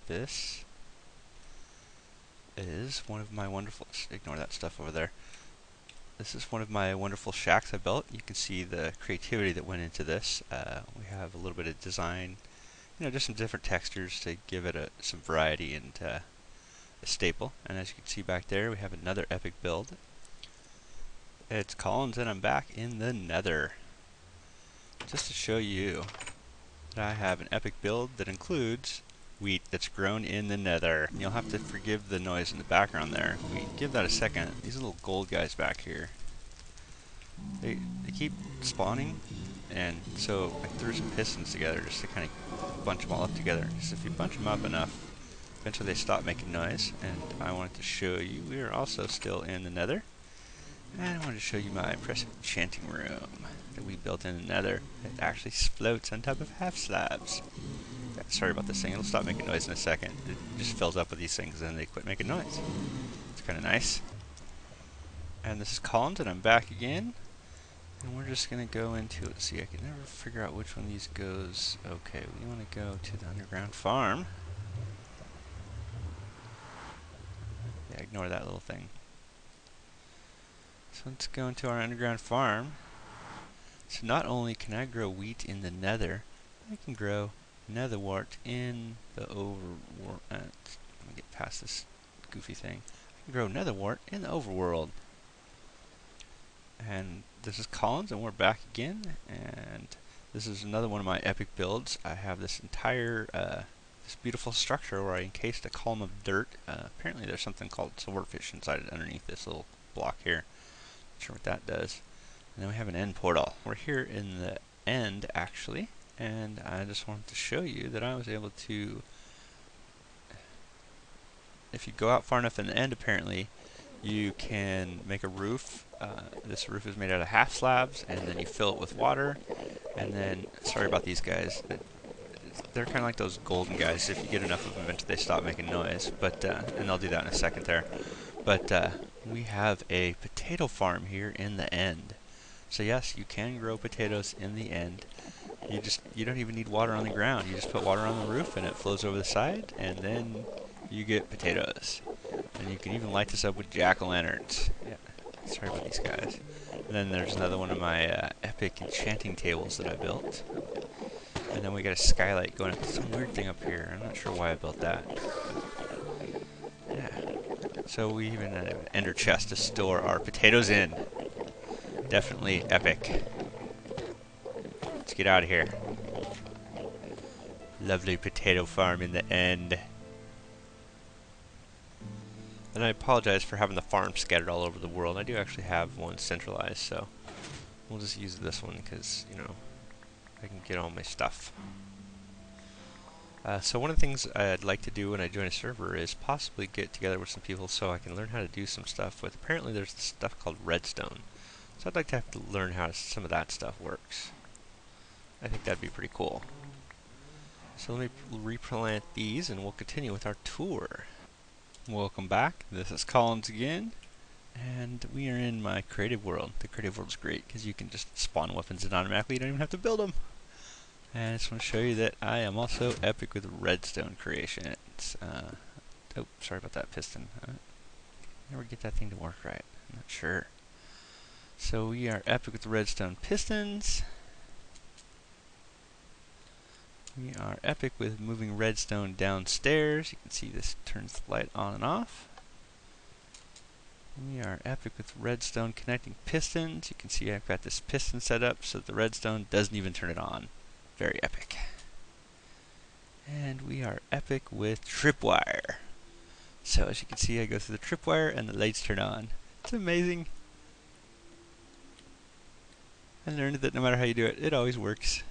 this is one of my wonderful, ignore that stuff over there. This is one of my wonderful shacks I built. You can see the creativity that went into this. We have a little bit of design, just some different textures to give it some variety and a staple. And as you can see back there, we have another epic build. It's Collins and I'm back in the Nether. Just to show you that I have an epic build that includes wheat that's grown in the Nether. You'll have to forgive the noise in the background there. We give that a second. These little gold guys back here, they keep spawning, and so I threw some pistons together just to kind of bunch them all up together. Because if you bunch them up enough, eventually they stop making noise. And I wanted to show you, we are also still in the Nether, and I wanted to show you my impressive enchanting room that we built in the Nether. It actually floats on top of half slabs. Sorry about this thing, it'll stop making noise in a second. It just fills up with these things and they quit making noise. It's kind of nice. And this is Collins and I'm back again. And we're just going to go into, let's see, I can never figure out which one of these goes. Okay, we want to go to the underground farm. Yeah, ignore that little thing. So let's go into our underground farm. So not only can I grow wheat in the Nether, I can grow netherwort in the overworld. Let me get past this goofy thing. I can grow netherwort in the overworld. And this is Collins, and we're back again. And this is another one of my epic builds. I have this entire, this beautiful structure where I encased a column of dirt. Apparently, there's something called silverfish inside it underneath this little block here. Not sure what that does. And then we have an end portal. We're here in the end, actually. And I just wanted to show you that I was able to, if you go out far enough in the end, apparently, you can make a roof. This roof is made out of half slabs, and then you fill it with water. And then, sorry about these guys, they're kind of like those golden guys. If you get enough of them, eventually they stop making noise. But and I'll do that in a second there. But we have a potato farm here in the end. So yes, you can grow potatoes in the end. You don't even need water on the ground. You just put water on the roof and it flows over the side, and then you get potatoes. And you can even light this up with jack-o'-lanterns. Yeah, sorry about these guys. And then there's another one of my epic enchanting tables that I built. And then we got a skylight going up. Some weird thing up here. I'm not sure why I built that. Yeah. So we even have an ender chest to store our potatoes in. Definitely epic. Let's get out of here. Lovely potato farm in the end. And I apologize for having the farm scattered all over the world. I do actually have one centralized, so we'll just use this one because, I can get all my stuff. So one of the things I'd like to do when I join a server is possibly get together with some people so I can learn how to do some stuff with. Apparently there's this stuff called redstone. So I'd like to have to learn how some of that stuff works. I think that'd be pretty cool. So let me replant these and we'll continue with our tour. Welcome back. This is Collins again. And we are in my creative world. The creative world is great because you can just spawn weapons and automatically you don't even have to build them. And I just want to show you that I am also epic with redstone creation. It's, oh, sorry about that piston. Never get that thing to work right. I'm not sure. So we are epic with the redstone pistons. We are epic with moving redstone downstairs. You can see this turns the light on and off. We are epic with redstone connecting pistons. You can see I've got this piston set up so that the redstone doesn't even turn it on. Very epic. And we are epic with tripwire. So as you can see, I go through the tripwire and the lights turn on. It's amazing. I learned that no matter how you do it, it always works.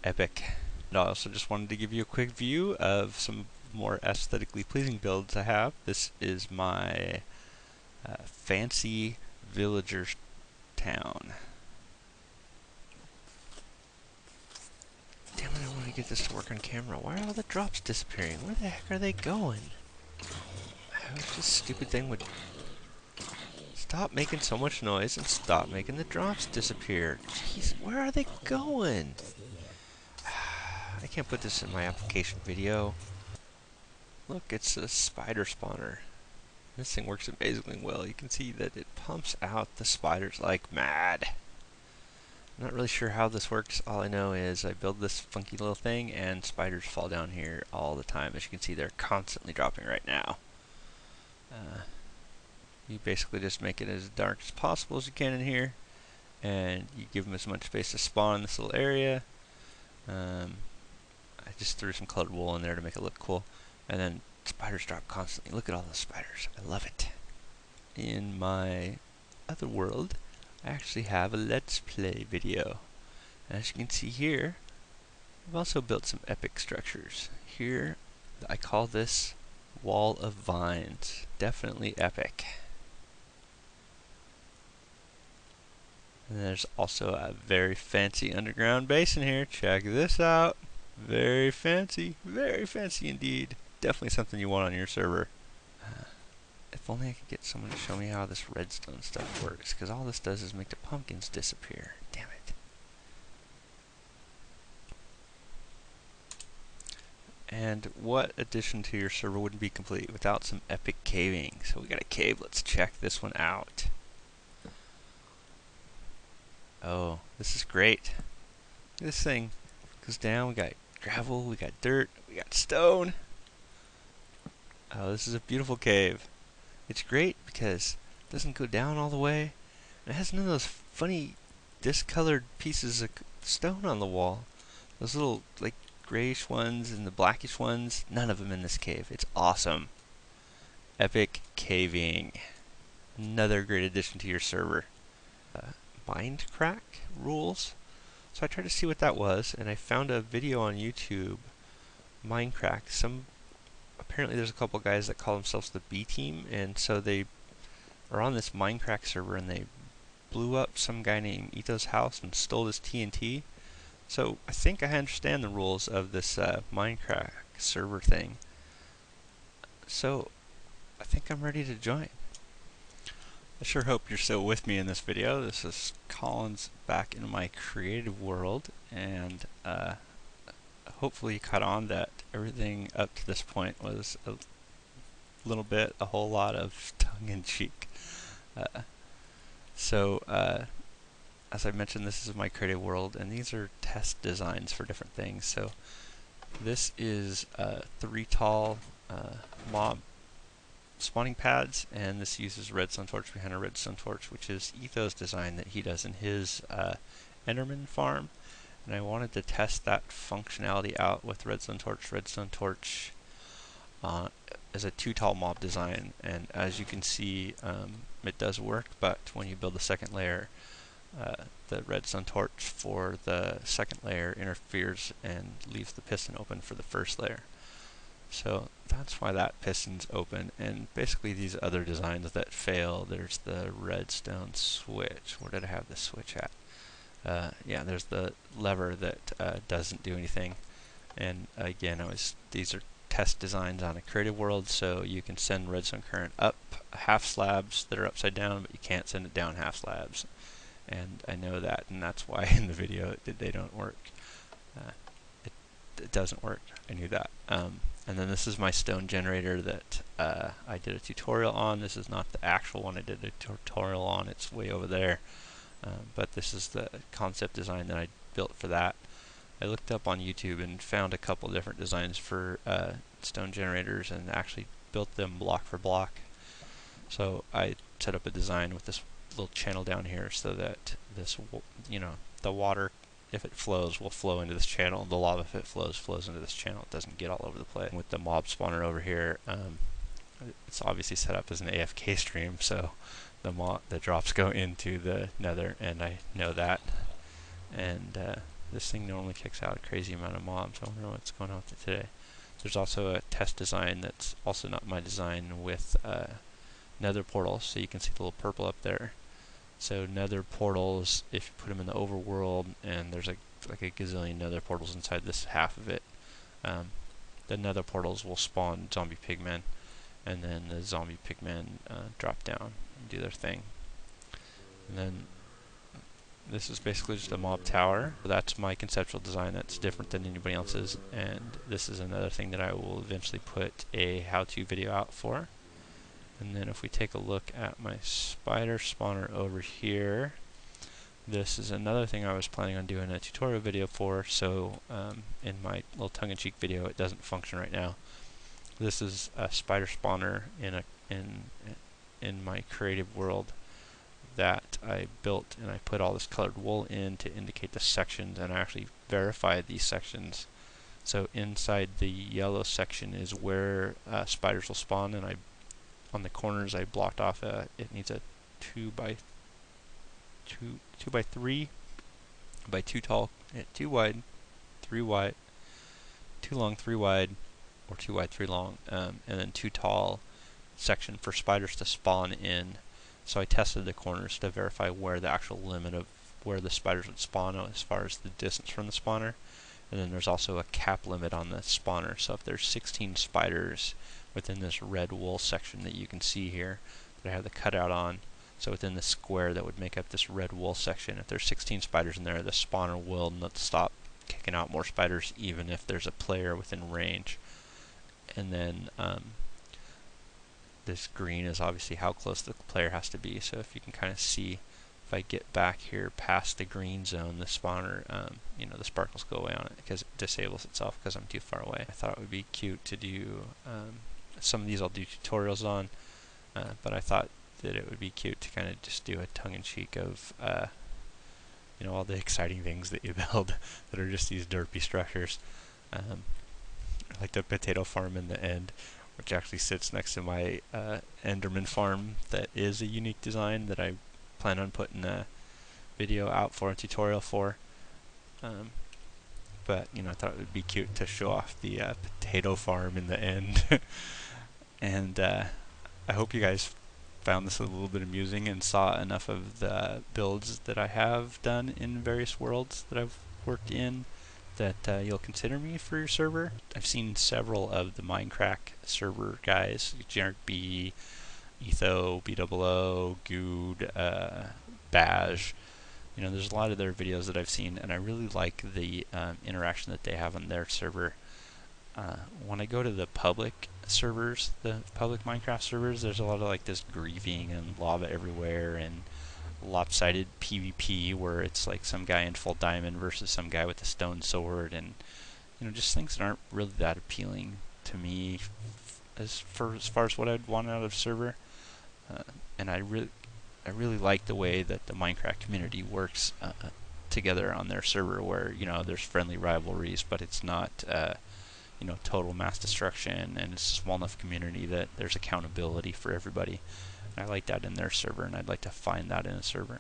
Epic. And I also just wanted to give you a quick view of some more aesthetically pleasing builds I have. This is my fancy villager town. Damn it, I want to get this to work on camera. Why are all the drops disappearing? Where the heck are they going? I wish this stupid thing would stop making so much noise and stop making the drops disappear. Jeez, where are they going? I can't put this in my application video. Look, it's a spider spawner. This thing works amazingly well. You can see that it pumps out the spiders like mad. I'm not really sure how this works. All I know is I build this funky little thing and spiders fall down here all the time. As you can see, they're constantly dropping right now. You basically just make it as dark as possible as you can in here, and you give them as much space to spawn in this little area. I just threw some colored wool in there to make it look cool, and then spiders drop constantly. Look at all those spiders. I love it. In my other world, I actually have a Let's Play video. As you can see here, I've also built some epic structures. Here, I call this Wall of Vines. Definitely epic. And there's also a very fancy underground base in here. Check this out. Very fancy indeed. Definitely something you want on your server. If only I could get someone to show me how this redstone stuff works, because all this does is make the pumpkins disappear. Damn it. And what addition to your server wouldn't be complete without some epic caving? So we got a cave. Let's check this one out. Oh, this is great. This thing goes down. We got gravel, we got dirt, we got stone. Oh, this is a beautiful cave. It's great because it doesn't go down all the way. And it has none of those funny discolored pieces of stone on the wall. Those little like grayish ones and the blackish ones, none of them in this cave. It's awesome. Epic caving. Another great addition to your server. Mindcrack rules. So I tried to see what that was, and I found a video on YouTube. Mindcrack. Apparently there's a couple guys that call themselves the B team, and so they are on this Mindcrack server, and they blew up some guy named Ethos house and stole his TNT. So I think I understand the rules of this Mindcrack server thing. So I think I'm ready to join. I sure hope you're still with me in this video. This is Collins back in my creative world, and hopefully you caught on that everything up to this point was a whole lot of tongue-in-cheek. As I mentioned, this is my creative world, and these are test designs for different things. So this is 3 tall mob spawning pads, and this uses redstone torch behind a redstone torch, which is Ethos design that he does in his Enderman farm. And I wanted to test that functionality out with redstone torch as a 2 tall mob design, and as you can see, it does work, but when you build the second layer, the redstone torch for the second layer interferes and leaves the piston open for the first layer. So that's why that piston's open, and basically these other designs that fail, there's the redstone switch. Where did I have the switch at? Yeah, there's the lever that doesn't do anything. And again, these are test designs on a creative world, so you can send redstone current up half slabs that are upside down, but you can't send it down half slabs. And I know that, and that's why in the video they don't work. It doesn't work. I knew that. And then this is my stone generator that I did a tutorial on. This is not the actual one I did a tutorial on. It's way over there. But this is the concept design that I built for that. I looked up on YouTube and found a couple different designs for stone generators and actually built them block for block. So I set up a design with this little channel down here so that this, the water, if it flows, will flow into this channel. The lava, if it flows into this channel. It doesn't get all over the place. With the mob spawner over here, it's obviously set up as an AFK stream, so the drops go into the nether, and I know that. And this thing normally kicks out a crazy amount of mobs. I wonder what's going on with it today. There's also a test design that's also not my design with Nether Portals, so you can see the little purple up there. So Nether Portals, if you put them in the overworld, and there's like a gazillion Nether Portals inside this half of it, the Nether Portals will spawn Zombiepigman, and then the Zombiepigman drop down and do their thing. And then this is basically just a mob tower. That's my conceptual design. That's different than anybody else's, and this is another thing that I will eventually put a how-to video out for. And then if we take a look at my spider spawner over here, this is another thing I was planning on doing a tutorial video for, so in my little tongue-in-cheek video it doesn't function right now. This is a spider spawner in my creative world that I built, and I put all this colored wool in to indicate the sections, and I actually verified these sections. So inside the yellow section is where spiders will spawn, and on the corners I blocked off it needs a 2 by 3 by 2 tall, 2 wide, 3 wide, 2 long, 3 wide, or 2 wide, 3 long, and then 2 tall section for spiders to spawn in. So I tested the corners to verify where the actual limit of where the spiders would spawn as far as the distance from the spawner. And then there's also a cap limit on the spawner. So if there's 16 spiders within this red wool section that you can see here that I have the cutout on, so within the square that would make up this red wool section, if there's 16 spiders in there, the spawner will not stop kicking out more spiders even if there's a player within range. And then this green is obviously how close the player has to be. So if you can kind of see, if I get back here past the green zone, the spawner, the sparkles go away on it because it disables itself because I'm too far away. I thought it would be cute to do, some of these I'll do tutorials on, but I thought that it would be cute to kind of just do a tongue-in-cheek of, all the exciting things that you build that are just these derpy structures. Like the potato farm in the end, which actually sits next to my Enderman farm that is a unique design that I plan on putting a video out for, a tutorial for. But I thought it would be cute to show off the potato farm in the end. And I hope you guys found this a little bit amusing and saw enough of the builds that I have done in various worlds that I've worked in that you'll consider me for your server. I've seen several of the Mindcrack server guys, Generikb, Etho, BOO, Guude, Baj. There's a lot of their videos that I've seen, and I really like the interaction that they have on their server. When I go to the public servers, the public Minecraft servers, there's a lot of like this griefing and lava everywhere and lopsided PvP where it's like some guy in full diamond versus some guy with a stone sword, and just things that aren't really that appealing to me as far as what I'd want out of a server. And I really like the way that the Minecraft community works together on their server, where there's friendly rivalries, but it's not total mass destruction, and it's a small enough community that there's accountability for everybody. And I like that in their server, and I'd like to find that in a server.